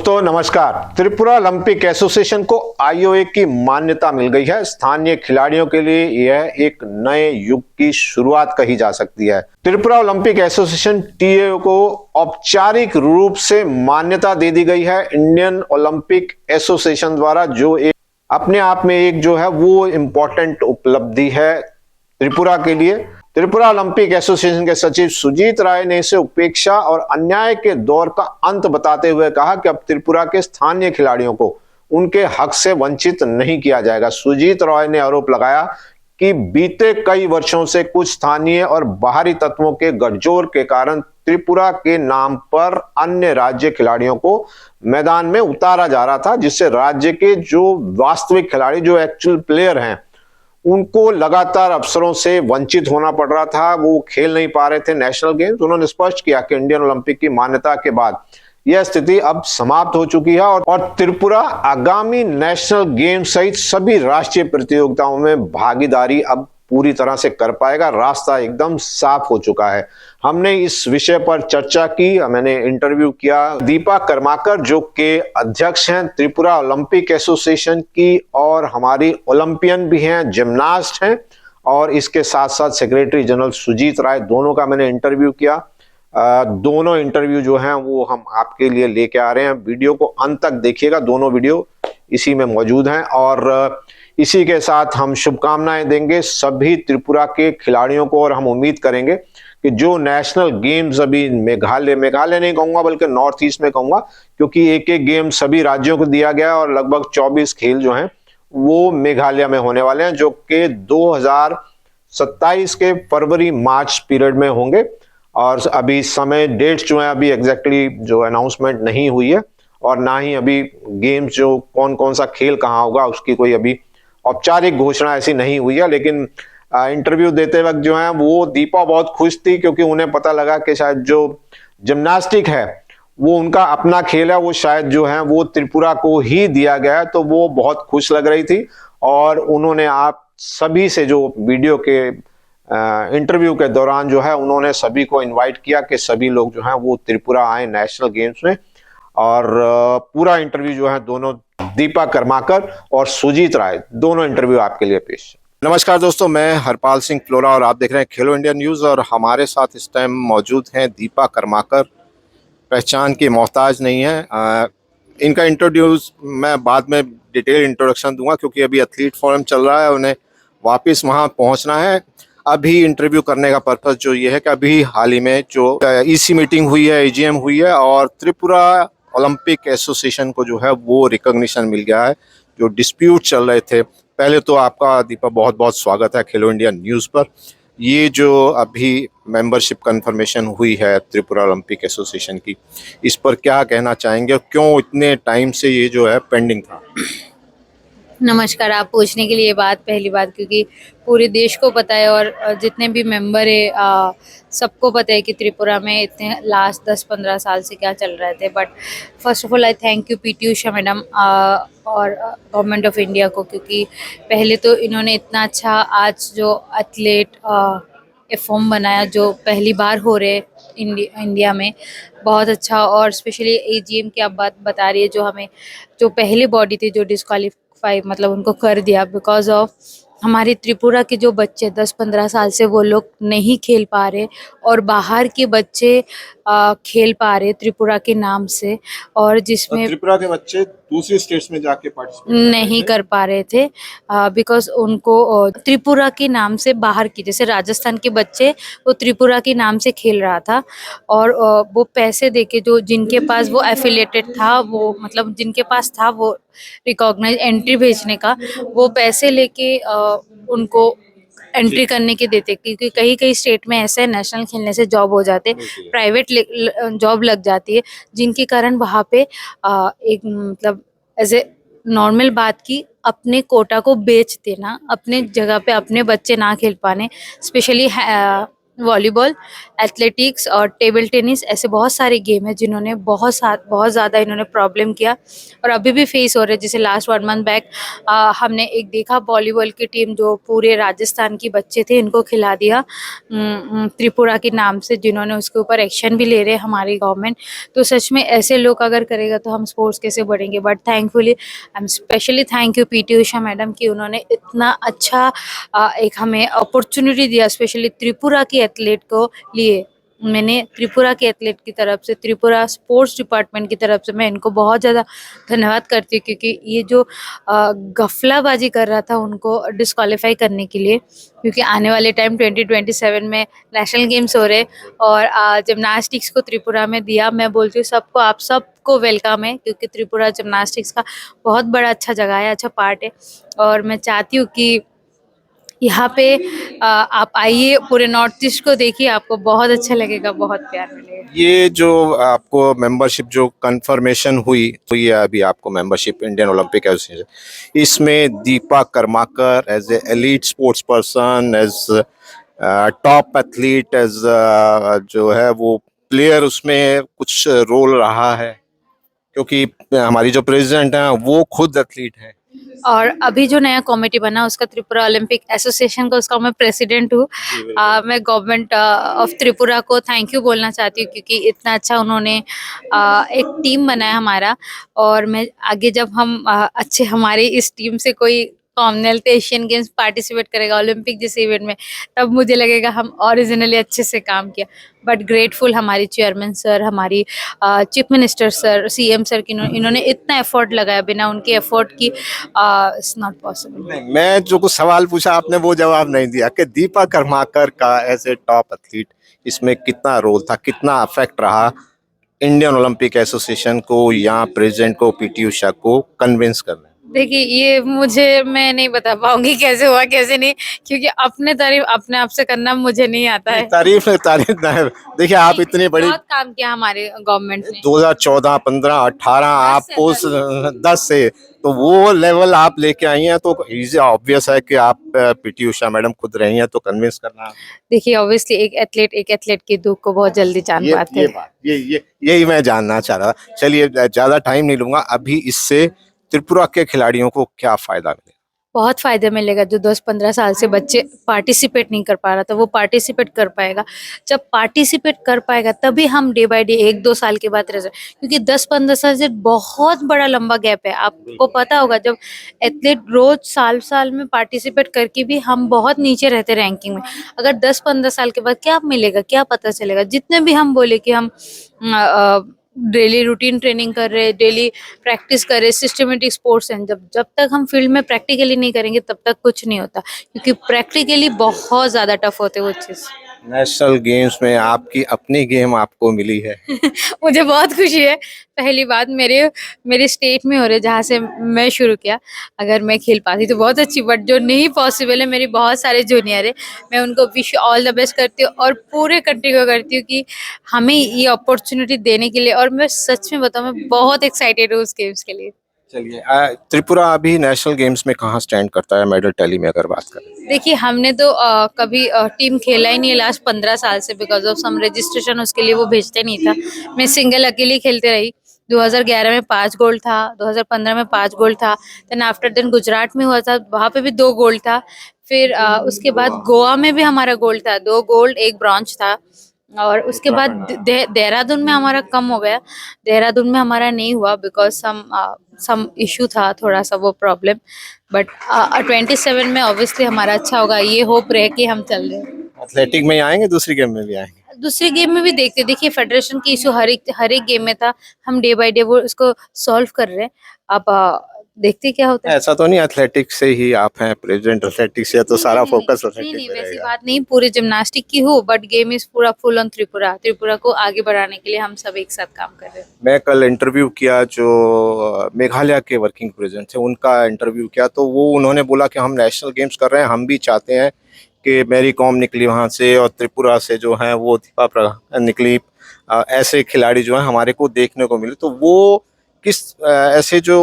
दोस्तों नमस्कार। Tripura Olympic association को आईओए की मान्यता मिल गई है। स्थानीय खिलाड़ियों के लिए यह एक नए युग की शुरुआत कही जा सकती है। त्रिपुरा ओलंपिक एसोसिएशन टीए को औपचारिक रूप से मान्यता दे दी गई है इंडियन ओलंपिक एसोसिएशन द्वारा, जो एक अपने आप में एक जो है वो इम्पोर्टेंट उपलब्धि है त्रिपुरा के लिए। त्रिपुरा ओलंपिक एसोसिएशन के सचिव सुजीत राय ने इसे उपेक्षा और अन्याय के दौर का अंत बताते हुए कहा कि अब त्रिपुरा के स्थानीय खिलाड़ियों को उनके हक से वंचित नहीं किया जाएगा। सुजीत राय ने आरोप लगाया कि बीते कई वर्षों से कुछ स्थानीय और बाहरी तत्वों के गठजोड़ के कारण त्रिपुरा के नाम पर अन्य राज्य खिलाड़ियों को मैदान में उतारा जा रहा था, जिससे राज्य के जो वास्तविक खिलाड़ी, जो एक्चुअल प्लेयर हैं, उनको लगातार अवसरों से वंचित होना पड़ रहा था। वो खेल नहीं पा रहे थे नेशनल गेम्स। उन्होंने स्पष्ट किया कि इंडियन ओलंपिक की मान्यता के बाद यह स्थिति अब समाप्त हो चुकी है और त्रिपुरा आगामी नेशनल गेम्स सहित सभी राष्ट्रीय प्रतियोगिताओं में भागीदारी अब पूरी तरह से कर पाएगा। रास्ता एकदम साफ हो चुका है। हमने इस विषय पर चर्चा की। मैंने इंटरव्यू किया दीपा कर्माकर, जो के अध्यक्ष हैं त्रिपुरा ओलंपिक एसोसिएशन की, और हमारी ओलंपियन भी हैं, जिम्नास्ट हैं, और इसके साथ साथ सेक्रेटरी जनरल सुजीत राय। दोनों का मैंने इंटरव्यू किया। दोनों इंटरव्यू जो हैं वो हम आपके लिए लेके आ रहे हैं। वीडियो को अंत तक देखिएगा, दोनों वीडियो इसी में मौजूद हैं। और इसी के साथ हम शुभकामनाएं देंगे सभी त्रिपुरा के खिलाड़ियों को, और हम उम्मीद करेंगे कि जो नेशनल गेम्स अभी मेघालय नहीं कहूंगा बल्कि नॉर्थ ईस्ट में कहूंगा, क्योंकि एक एक गेम सभी राज्यों को दिया गया है और लगभग 24 खेल जो हैं वो मेघालय में होने वाले हैं, जो कि 2027 के फरवरी मार्च पीरियड में होंगे। और अभी समय डेट्स जो है अभी एग्जैक्टली जो अनाउंसमेंट नहीं हुई है, और ना ही अभी गेम्स जो कौन कौन सा खेल कहाँ होगा उसकी कोई अभी औपचारिक घोषणा ऐसी नहीं हुई है। लेकिन इंटरव्यू देते वक्त जो है वो दीपा बहुत खुश थी, क्योंकि उन्हें पता लगा कि शायद जो जिम्नास्टिक है वो उनका अपना खेल है, वो शायद जो है वो त्रिपुरा को ही दिया गया है। तो वो बहुत खुश लग रही थी, और उन्होंने आप सभी से जो वीडियो के इंटरव्यू के दौरान जो है उन्होंने सभी को इनवाइट किया कि सभी लोग जो है वो त्रिपुरा आए नेशनल गेम्स में। और पूरा इंटरव्यू जो है दोनों दीपा कर्माकर और सुजीत राय, दोनों इंटरव्यू आपके लिए पेश। नमस्कार दोस्तों, मैं हरपाल सिंह फ्लोरा और आप देख रहे हैं खेलो इंडिया न्यूज़। और हमारे साथ इस टाइम मौजूद हैं दीपा कर्माकर, पहचान की मोहताज नहीं है। इनका इंट्रोड्यूस मैं बाद में डिटेल इंट्रोडक्शन दूंगा, क्योंकि अभी एथलीट फोरम चल रहा है, उन्हें वापस वहाँ पहुँचना है। अभी इंटरव्यू करने का पर्पज़ जो ये है कि अभी हाल ही में जो ईसी मीटिंग हुई है, एजीएम हुई है, और त्रिपुरा ओलंपिक एसोसिएशन को जो है वो रिकॉग्निशन मिल गया है। जो डिस्प्यूट चल रहे थे, पहले तो आपका दीपा बहुत बहुत स्वागत है खेलो इंडिया न्यूज़ पर। ये जो अभी मेंबरशिप कंफर्मेशन हुई है त्रिपुरा ओलंपिक एसोसिएशन की, इस पर क्या कहना चाहेंगे, क्यों इतने टाइम से ये जो है पेंडिंग था? नमस्कार। आप पूछने के लिए बात पहली बात, क्योंकि पूरे देश को पता है और जितने भी मेंबर है सबको पता है कि त्रिपुरा में इतने लास्ट 10-15 साल से क्या चल रहे थे। But first of all I thank you PT Usha madam और गवर्नमेंट ऑफ इंडिया को, क्योंकि पहले तो इन्होंने इतना अच्छा आज जो एथलीट फॉर्म बनाया, जो पहली बार हो रहे इंडिया में, बहुत अच्छा। और स्पेशली एजीएम की आप बात बता रही है, जो हमें जो पहली बॉडी थी जो डिस्क्वालीफाई मतलब उनको कर दिया बिकॉज ऑफ हमारे त्रिपुरा के जो बच्चे 10-15 साल से वो लोग नहीं खेल पा रहे, और बाहर के बच्चे खेल पा रहे त्रिपुरा के नाम से, और जिसमें त्रिपुरा के बच्चे दूसरी स्टेट्स में जाके पार्टिसिपेट नहीं कर पा रहे थे बिकॉज उनको त्रिपुरा के नाम से बाहर की, जैसे राजस्थान के बच्चे वो त्रिपुरा के नाम से खेल रहा था, और वो पैसे देके जो जिनके पास वो एफिलिएटेड था, वो मतलब जिनके पास था वो रिकॉग्नाइज एंट्री भेजने का, वो पैसे लेके उनको एंट्री करने के देते, क्योंकि कई कई स्टेट में ऐसे नेशनल खेलने से जॉब हो जाते, प्राइवेट जॉब लग जाती है, जिनके कारण वहाँ पे एक मतलब एज ए नॉर्मल बात की अपने कोटा को बेच देना, अपने जगह पे अपने बच्चे ना खेल पाने, स्पेशली वॉलीबॉल, एथलेटिक्स और टेबल टेनिस, ऐसे बहुत सारे गेम हैं जिन्होंने बहुत ज़्यादा इन्होंने प्रॉब्लम किया और अभी भी फेस हो रहे हैं। जैसे लास्ट 1 मंथ बैक हमने एक देखा वॉलीबॉल की टीम जो पूरे राजस्थान की बच्चे थे इनको खिला दिया त्रिपुरा के नाम से, जिन्होंने उसके ऊपर एक्शन भी ले रहे हैं हमारी गवर्नमेंट। तो सच में ऐसे लोग अगर करेगा तो हम स्पोर्ट्स कैसे बढ़ेंगे। But thankfully I am specially thank you PT Usha madam कि उन्होंने इतना अच्छा एक हमें अपॉर्चुनिटी दिया, स्पेशली त्रिपुरा की एथलीट को लिए। मैंने त्रिपुरा के एथलीट की तरफ से, त्रिपुरा स्पोर्ट्स डिपार्टमेंट की तरफ से मैं इनको बहुत ज़्यादा धन्यवाद करती हूँ, क्योंकि ये जो गफलाबाजी कर रहा था उनको डिस्क्वालीफाई करने के लिए, क्योंकि आने वाले टाइम 2027 में नेशनल गेम्स हो रहे और जिमनास्टिक्स को त्रिपुरा में दिया। मैं बोलती हूँ सबको, आप सबको वेलकम है, क्योंकि त्रिपुरा जिमनास्टिक्स का बहुत बड़ा अच्छा जगह है, अच्छा पार्ट है। और मैं चाहती हूँ कि यहाँ पे आप आइए, पूरे नॉर्थ ईस्ट को देखिए, आपको बहुत अच्छा लगेगा, बहुत प्यार मिलेगा। ये जो आपको मेंबरशिप जो कंफर्मेशन हुई तो ये अभी आपको मेंबरशिप इंडियन ओलंपिक एसोसिएशन, इसमें Deepa Karmakar as a elite sports person, as top athlete, as जो है वो प्लेयर, उसमें कुछ रोल रहा है? क्योंकि हमारी जो प्रेसिडेंट हैं वो खुद एथलीट हैं। और अभी जो नया कमेटी बना उसका त्रिपुरा ओलंपिक एसोसिएशन का, उसका मैं प्रेसिडेंट हूँ। मैं गवर्नमेंट ऑफ त्रिपुरा को थैंक यू बोलना चाहती हूँ, क्योंकि इतना अच्छा उन्होंने एक टीम बनाया हमारा। और मैं आगे जब हम अच्छे हमारी इस टीम से कोई कॉमनवेल्थ एशियन गेम्स पार्टिसिपेट करेगा ओलंपिक जैसे इवेंट में, तब मुझे लगेगा हम ओरिजिनली अच्छे से काम किया। बट ग्रेटफुल हमारी चेयरमैन सर, हमारी chief minister sir, CM sir की, इन्होंने इतना एफर्ट लगाया, बिना उनके एफर्ट की इट्स नॉट पॉसिबल। नहीं, मैं जो कुछ सवाल पूछा आपने वो जवाब नहीं दिया कि दीपा कर्माकर का एज ए टॉप एथलीट इसमें कितना रोल था, कितना अफेक्ट रहा इंडियन ओलंपिक एसोसिएशन को या प्रेसिडेंट को पीटी उषा को कन्विंस करने? देखिए, ये मुझे, मैं नहीं बता पाऊंगी कैसे हुआ कैसे नहीं, क्योंकि अपने तारीफ अपने आप से करना मुझे नहीं आता है। तारीफ नहीं। देखिए आप इतनी बड़ी बहुत काम किया हमारे गवर्नमेंट ने। 2014, 15, 18 आप उस 10 से तो वो लेवल आप लेके आई हैं, तो इजी ऑब्वियस है कि आप पीटी उषा मैडम खुद रही हैं, तो कन्विंस करना। देखिए, ऑब्वियसली एक एथलीट की दुख को बहुत जल्दी जान पाते ये हैं। बात ये यही मैं जानना चाह रहा था। चलिए ज्यादा टाइम नहीं लूंगा, अभी इससे त्रिपुरा के खिलाड़ियों को क्या फायदा मिलेगा? बहुत फायदा मिलेगा। जो 10-15 साल से बच्चे पार्टिसिपेट नहीं कर पा रहा था, वो पार्टिसिपेट कर पाएगा। जब पार्टिसिपेट कर पाएगा तभी हम डे बाय डे 1-2 साल के बाद रिजल्ट, क्योंकि 10-15 साल से बहुत बड़ा लंबा गैप है। आपको पता होगा, जब एथलीट रोज साल में पार्टिसिपेट करके भी हम बहुत नीचे रहते रैंकिंग में। अगर 10-15 साल के बाद क्या मिलेगा, क्या पता चलेगा। जितने भी हम बोले कि हम डेली रूटीन ट्रेनिंग कर रहे, डेली प्रैक्टिस कर रहे, सिस्टमेटिक स्पोर्ट्स हैं, जब तक हम फील्ड में प्रैक्टिकली नहीं करेंगे तब तक कुछ नहीं होता, क्योंकि प्रैक्टिकली बहुत ज्यादा टफ होते वो चीज। नेशनल गेम्स में आपकी अपनी गेम आपको मिली है। मुझे बहुत खुशी है। पहली बात मेरे स्टेट में हो रहे, जहाँ से मैं शुरू किया। अगर मैं खेल पाती तो बहुत अच्छी, बट जो नहीं पॉसिबल है, मेरी बहुत सारे जूनियर है, मैं उनको विश ऑल द बेस्ट करती हूँ और पूरे कंट्री को करती हूँ कि हमें ये अपॉर्चुनिटी देने के लिए। और मैं सच में बताऊँ, मैं बहुत एक्साइटेड हूँ उस गेम्स के लिए। चलिए त्रिपुरा अभी नेशनल गेम्स में कहाँ स्टैंड करता है मेडल टैली में, अगर बात करें? देखिए, हमने तो कभी टीम खेला ही नहीं है लास्ट 15 साल से, बिकॉज ऑफ सम रजिस्ट्रेशन उसके लिए वो भेजते नहीं था। मैं सिंगल अकेली खेलते रही। 2011 में 5 गोल्ड था, 2015 में 5 गोल्ड था, देन आफ्टर देन गुजरात में हुआ था, वहाँ पे भी 2 गोल्ड था। फिर उसके बाद गोवा में भी हमारा गोल्ड था, 2 गोल्ड 1 ब्रॉन्ज था। और उसके बाद देहरादून में हमारा कम हो गया। देहरादून में हमारा नहीं हुआ बिकॉज सम इशू था, थोड़ा सा वो प्रॉब्लम। बट 27 में ऑब्वियसली हमारा अच्छा होगा, ये होप रहे कि हम चल रहे हैं। एथलेटिक में ही आएंगे, दूसरी गेम में भी आएंगे? दूसरी गेम में भी देखते, देखिए फेडरेशन की इशू हर एक गेम में था। हम डे बाय डे वो उसको सॉल्व कर रहे हैं। अब देखते क्या होता है। ऐसा तो नहीं एथलेटिक्स से ही आप हैं प्रेसिडेंट, एथलेटिक्स से तो सारा फोकस नहीं, एथलेटिक्स पे वैसी रहेगा? बात नहीं, पूरे जिम्नास्टिक की हूँ, बट गेम इज पूरा फुल ऑन त्रिपुरा। त्रिपुरा को आगे बढ़ाने के लिए हम सब एक साथ काम कर रहे हैं। मैं कल इंटरव्यू किया जो मेघालय के वर्किंग प्रेसिडेंट थे, उनका इंटरव्यू किया, तो वो उन्होंने बोला कि हम नेशनल गेम्स कर रहे हैं, हम भी चाहते हैं कि मेरी कॉम निकली वहाँ से और त्रिपुरा से जो है वो दीपा निकली, ऐसे खिलाड़ी जो हैं हमारे को देखने को मिले। तो वो किस ऐसे जो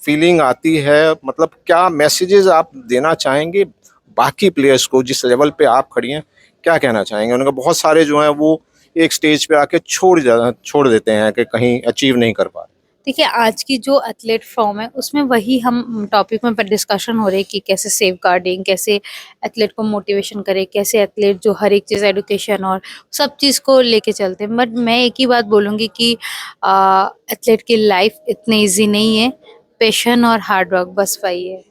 फीलिंग आती है, मतलब क्या मैसेजेस आप देना चाहेंगे बाकी प्लेयर्स को जिस लेवल पे आप खड़ी हैं, क्या कहना चाहेंगे? उनके बहुत सारे जो हैं वो एक स्टेज पे आके छोड़ देते हैं कि कहीं अचीव नहीं कर पा रहे। देखिए, आज की जो एथलीट फॉर्म है उसमें वही हम टॉपिक में पर डिस्कशन हो रही है कि कैसे सेफ गार्डिंग, कैसे एथलीट को मोटिवेशन करे, कैसे एथलीट जो हर एक चीज़ एडुकेशन और सब चीज़ को लेके चलते हैं। बट मैं एक ही बात बोलूँगी कि एथलीट की लाइफ इतनी ईजी नहीं है, पैशन और हार्ड वर्क बस वही है।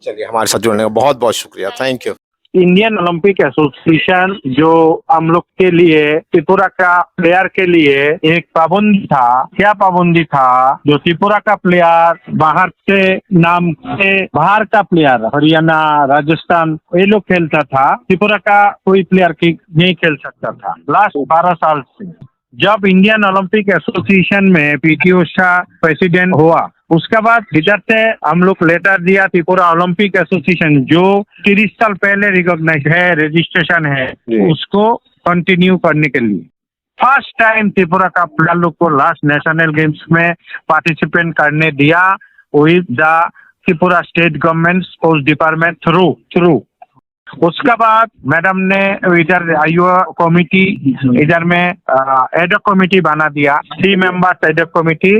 चलिए, हमारे साथ जुड़ने का बहुत बहुत शुक्रिया। Thank you. Indian Olympic association जो हम लोग के लिए, त्रिपुरा का प्लेयर के लिए एक पाबंदी था। क्या पाबंदी था? जो त्रिपुरा का प्लेयर बाहर से नाम से बाहर का प्लेयर हरियाणा, राजस्थान ये लोग खेलता था, त्रिपुरा का कोई प्लेयर नहीं खेल सकता था लास्ट 12 साल से। जब इंडियन ओलंपिक एसोसिएशन में पीटी उषा प्रेसिडेंट हुआ, उसके बाद इधर से हम लोग लेटर दिया त्रिपुरा ओलंपिक एसोसिएशन जो 30 साल पहले रिकॉग्नाइज है, रजिस्ट्रेशन है, उसको कंटिन्यू करने के लिए। फर्स्ट टाइम त्रिपुरा का प्लेयर लोग को लास्ट नेशनल गेम्स में पार्टिसिपेट करने दिया with the Tripura state government sports department through. उसके बाद मैडम ने इधर आईओ कमिटी इधर में एडॉक कमिटी बना दिया, 3 मेंबर्स एडॉक कमिटी